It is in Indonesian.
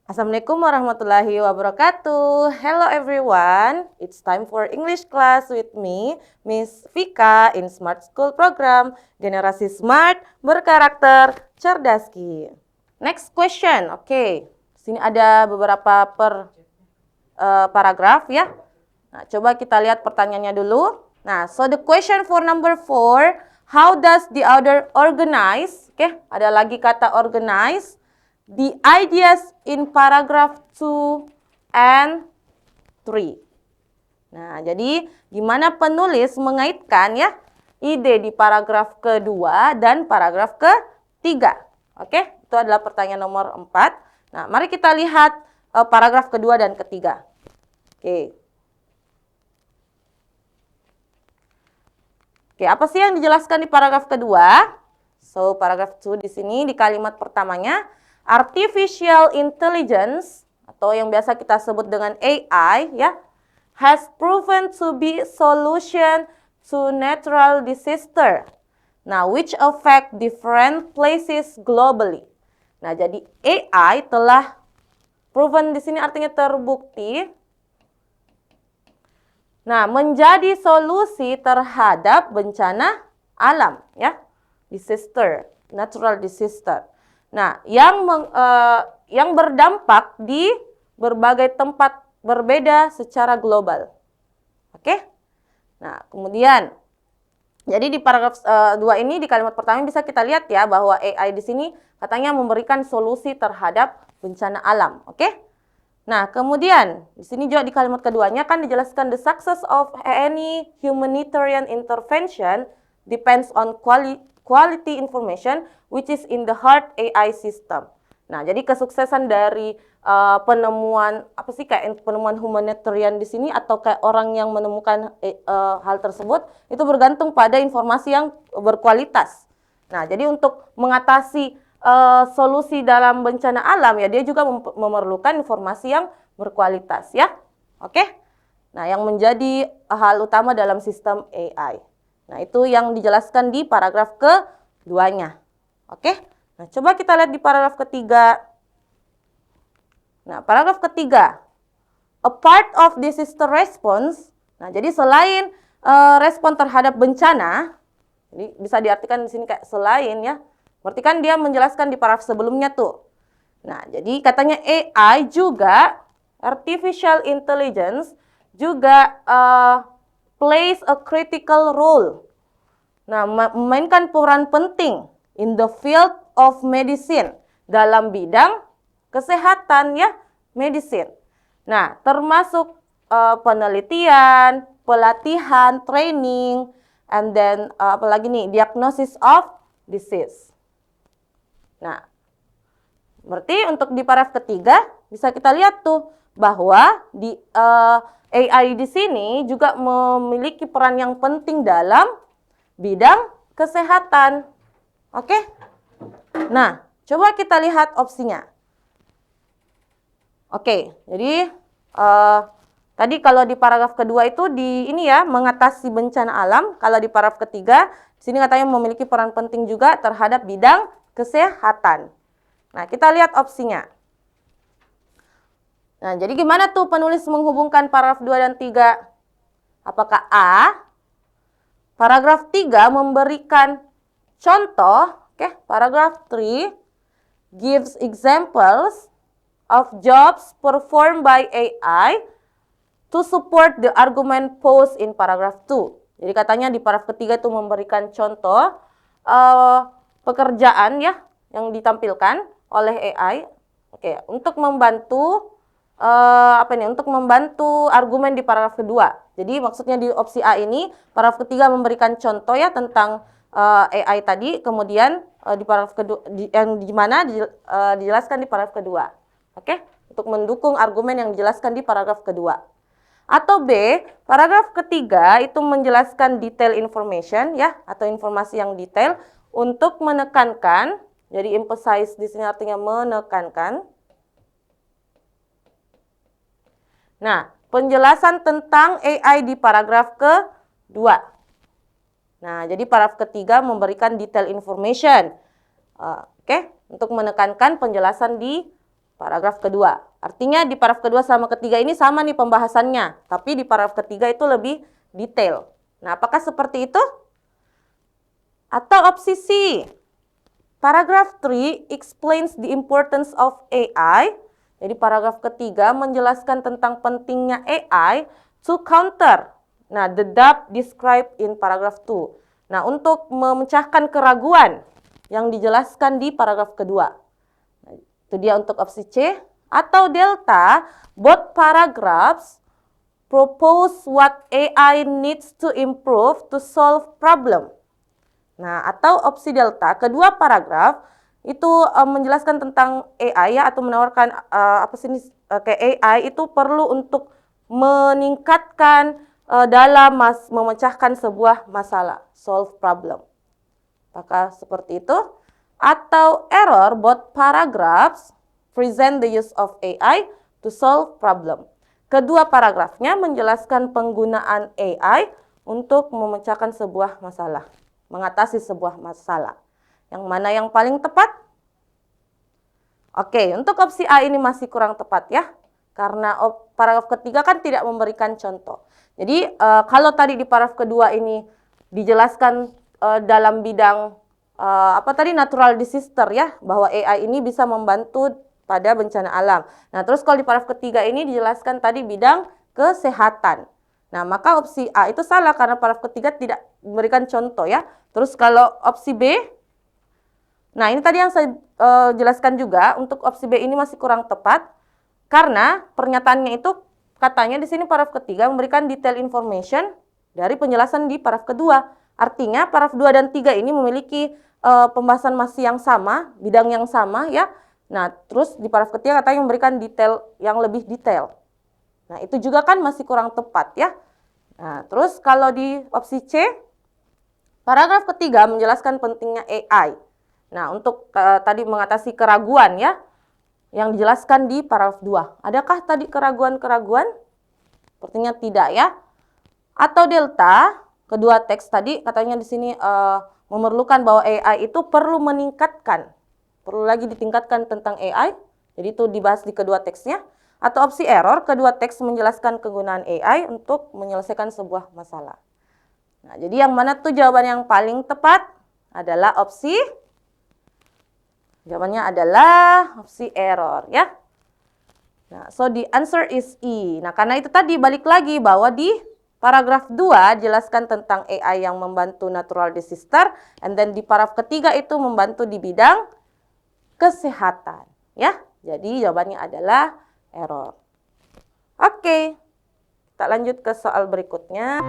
Assalamualaikum warahmatullahi wabarakatuh. Hello everyone. It's time for English class with me, Miss Vika in Smart School Program, Generasi Smart berkarakter cerdaski. Next question. Oke. Sini ada beberapa paragraf ya. Nah, coba kita lihat pertanyaannya dulu. Nah, so the question for number 4, how does the other organize? Oke, ada lagi kata organize. The ideas in paragraph 2 and 3. Nah, jadi gimana penulis mengaitkan ya ide di paragraf kedua dan paragraf ketiga. Oke, itu adalah pertanyaan nomor 4. Nah, mari kita lihat paragraf kedua dan ketiga. Oke. Oke, apa sih yang dijelaskan di paragraf kedua? So, paragraf 2 di sini di kalimat pertamanya, artificial intelligence atau yang biasa kita sebut dengan AI ya, has proven to be solution to natural disaster. Nah, which affect different places globally. Nah, jadi AI telah proven di sini artinya terbukti. Nah, menjadi solusi terhadap bencana alam ya, disaster, natural disaster. Nah, yang berdampak di berbagai tempat berbeda secara global. Oke? Nah, kemudian jadi di paragraf 2 ini di kalimat pertama bisa kita lihat ya bahwa AI di sini katanya memberikan solusi terhadap bencana alam. Oke? Nah, kemudian di sini juga di kalimat keduanya kan dijelaskan the success of any humanitarian intervention depends on quality information which is in the heart AI system. Nah, jadi kesuksesan dari penemuan penemuan humanitarian di sini atau kayak orang yang menemukan hal tersebut itu bergantung pada informasi yang berkualitas. Nah, jadi untuk mengatasi solusi dalam bencana alam ya dia juga memerlukan informasi yang berkualitas ya. Oke? Nah, yang menjadi hal utama dalam sistem AI. Nah, itu yang dijelaskan di paragraf keduanya. Oke? Nah, coba kita lihat di paragraf ketiga. Nah, paragraf ketiga. A part of disaster response. Nah, jadi selain respon terhadap bencana, jadi bisa diartikan di sini kayak selain ya. Berarti kan dia menjelaskan di paragraf sebelumnya tuh. Nah, jadi katanya AI juga, artificial intelligence juga plays a critical role. Nah, memainkan peran penting in the field of medicine, dalam bidang kesehatan ya, medicine. Nah, termasuk penelitian, pelatihan, training, and then apalagi nih, diagnosis of disease. Nah, berarti untuk di paragraf ketiga bisa kita lihat tuh bahwa di AI di sini juga memiliki peran yang penting dalam bidang kesehatan. Oke? Nah, coba kita lihat opsinya. Oke, jadi tadi kalau di paragraf kedua itu di ini ya, mengatasi bencana alam. Kalau di paragraf ketiga, di sini katanya memiliki peran penting juga terhadap bidang kesehatan. Nah, kita lihat opsinya. Nah, jadi gimana tuh penulis menghubungkan paragraf 2 dan 3? Apakah A, paragraf 3 memberikan contoh, paragraf 3 gives examples of jobs performed by AI to support the argument posed in paragraph 2. Jadi katanya di paragraf ketiga itu memberikan contoh pekerjaan ya yang ditampilkan oleh AI, untuk membantu untuk membantu argumen di paragraf kedua. Jadi maksudnya di opsi A ini paragraf ketiga memberikan contoh ya tentang AI tadi, kemudian di paragraf kedua yang di mana dijelaskan di paragraf kedua. Oke, untuk mendukung argumen yang dijelaskan di paragraf kedua. Atau B, paragraf ketiga itu menjelaskan detail information ya atau informasi yang detail untuk menekankan, jadi emphasize di sini artinya menekankan. Nah, penjelasan tentang AI di paragraf kedua. Nah, jadi paragraf ketiga memberikan detail information Oke, untuk menekankan penjelasan di paragraf kedua. Artinya di paragraf kedua sama ketiga ini sama nih pembahasannya, tapi di paragraf ketiga itu lebih detail. Nah, apakah seperti itu? Atau opsi C, paragraph 3 explains the importance of AI. Jadi paragraf ketiga menjelaskan tentang pentingnya AI to counter. Nah, the doubt described in paragraph 2. Nah, untuk memecahkan keraguan yang dijelaskan di paragraf kedua. Nah, itu dia untuk opsi C. Atau delta, both paragraphs propose what AI needs to improve to solve problem. Nah, atau opsi delta, kedua paragraf itu menjelaskan tentang AI ya, atau menawarkan kayak AI itu perlu untuk meningkatkan dalam memecahkan sebuah masalah, solve problem. Apakah seperti itu? Atau error, both paragraphs present the use of AI to solve problem. Kedua paragrafnya menjelaskan penggunaan AI untuk memecahkan sebuah masalah, mengatasi sebuah masalah. Yang mana yang paling tepat? Oke, untuk opsi A ini masih kurang tepat ya. Karena paragraf ketiga kan tidak memberikan contoh. Jadi kalau tadi di paragraf kedua ini dijelaskan dalam bidang natural disaster ya, bahwa AI ini bisa membantu pada bencana alam. Nah, terus kalau di paragraf ketiga ini dijelaskan tadi bidang kesehatan. Nah, maka opsi A itu salah karena paragraf ketiga tidak memberikan contoh ya. Terus kalau opsi B, nah ini tadi yang saya jelaskan juga, untuk opsi B ini masih kurang tepat karena pernyataannya itu katanya di sini paragraf ketiga memberikan detail information dari penjelasan di paragraf kedua. Artinya paragraf 2 dan 3 ini memiliki pembahasan masih yang sama, bidang yang sama ya. Nah, terus di paragraf ketiga katanya memberikan detail yang lebih detail. Nah, itu juga kan masih kurang tepat ya. Nah, terus kalau di opsi C, paragraf ketiga menjelaskan pentingnya AI. Nah, untuk tadi mengatasi keraguan ya, yang dijelaskan di paragraf 2. Adakah tadi keraguan-keraguan? Sepertinya tidak ya. Atau delta, kedua teks tadi katanya di sini memerlukan bahwa AI itu perlu meningkatkan. Perlu lagi ditingkatkan tentang AI. Jadi itu dibahas di kedua teksnya. Atau opsi error, kedua teks menjelaskan kegunaan AI untuk menyelesaikan sebuah masalah. Nah, jadi yang mana tuh jawaban yang paling tepat adalah opsi, jawabannya adalah opsi error ya. Nah, so the answer is E. Nah, karena itu tadi balik lagi bahwa di paragraf 2 jelaskan tentang AI yang membantu natural disaster, and then di paragraf ketiga itu membantu di bidang kesehatan ya. Jadi jawabannya adalah error. Oke. Kita lanjut ke soal berikutnya.